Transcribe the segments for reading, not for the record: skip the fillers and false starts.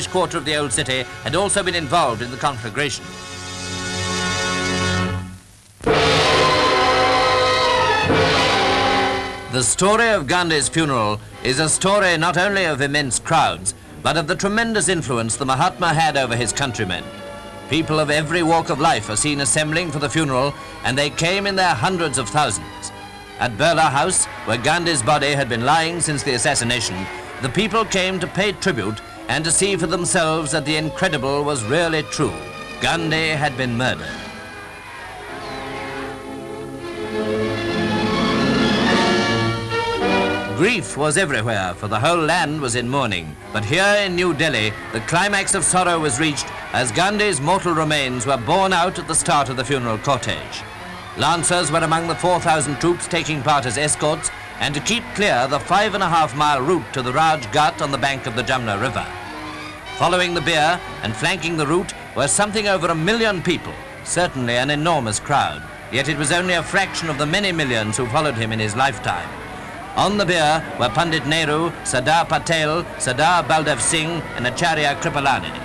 quarter of the old city had also been involved in the conflagration. The story of Gandhi's funeral is a story not only of immense crowds, but of the tremendous influence the Mahatma had over his countrymen. People of every walk of life are seen assembling for the funeral, and they came in their hundreds of thousands. At Birla House, where Gandhi's body had been lying since the assassination, the people came to pay tribute and to see for themselves that the incredible was really true. Gandhi had been murdered. Grief was everywhere, for the whole land was in mourning. But here in New Delhi, the climax of sorrow was reached as Gandhi's mortal remains were borne out at the start of the funeral cortege. Lancers were among the 4,000 troops taking part as escorts, and to keep clear the 5.5-mile route to the Raj Ghat on the bank of the Jumna River. Following the bier and flanking the route were something over 1 million people, certainly an enormous crowd, yet it was only a fraction of the many millions who followed him in his lifetime. On the bier were Pandit Nehru, Sardar Patel, Sardar Baldev Singh and Acharya Kripalani.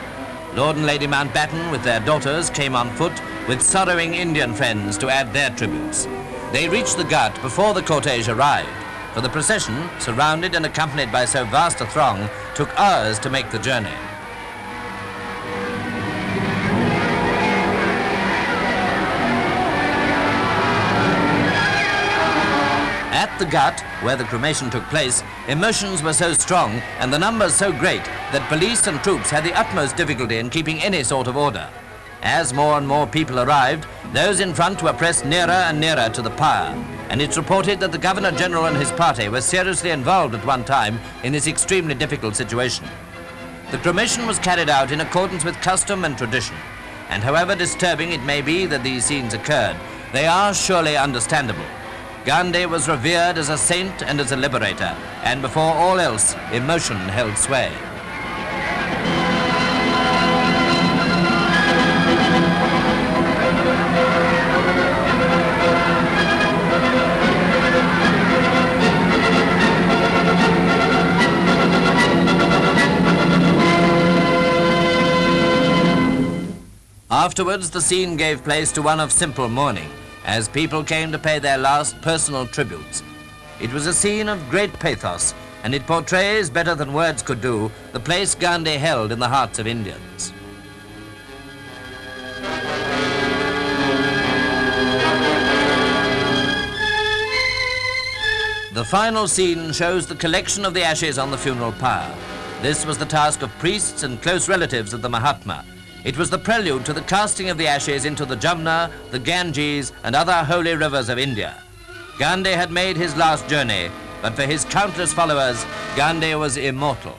Lord and Lady Mountbatten with their daughters came on foot with sorrowing Indian friends to add their tributes. They reached the Ghat before the cortege arrived, for the procession, surrounded and accompanied by so vast a throng, took hours to make the journey. At the Ghat, where the cremation took place, emotions were so strong and the numbers so great that police and troops had the utmost difficulty in keeping any sort of order. As more and more people arrived, those in front were pressed nearer and nearer to the pyre, and it's reported that the Governor-General and his party were seriously involved at one time in this extremely difficult situation. The cremation was carried out in accordance with custom and tradition, and however disturbing it may be that these scenes occurred, they are surely understandable. Gandhi was revered as a saint and as a liberator, and before all else, emotion held sway. Afterwards, the scene gave place to one of simple mourning, as people came to pay their last personal tributes. It was a scene of great pathos, and it portrays, better than words could do, the place Gandhi held in the hearts of Indians. The final scene shows the collection of the ashes on the funeral pyre. This was the task of priests and close relatives of the Mahatma. It was the prelude to the casting of the ashes into the Jumna, the Ganges, and other holy rivers of India. Gandhi had made his last journey, but for his countless followers, Gandhi was immortal.